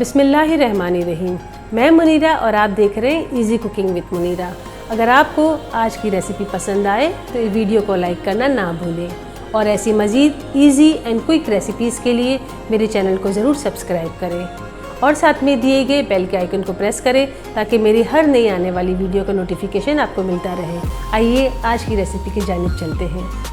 बिस्मिल्लाहिर्रहमानिर्रहीम। मैं मुनीरा और आप देख रहे हैं इजी कुकिंग विद मुनीरा। अगर आपको आज की रेसिपी पसंद आए तो इस वीडियो को लाइक करना ना भूलें और ऐसी मज़ीद इजी एंड क्विक रेसिपीज़ के लिए मेरे चैनल को ज़रूर सब्सक्राइब करें और साथ में दिए गए बेल के आइकन को प्रेस करें ताकि मेरी हर नई आने वाली वीडियो का नोटिफिकेशन आपको मिलता रहे। आइए आज की रेसिपी की जानिब चलते हैं।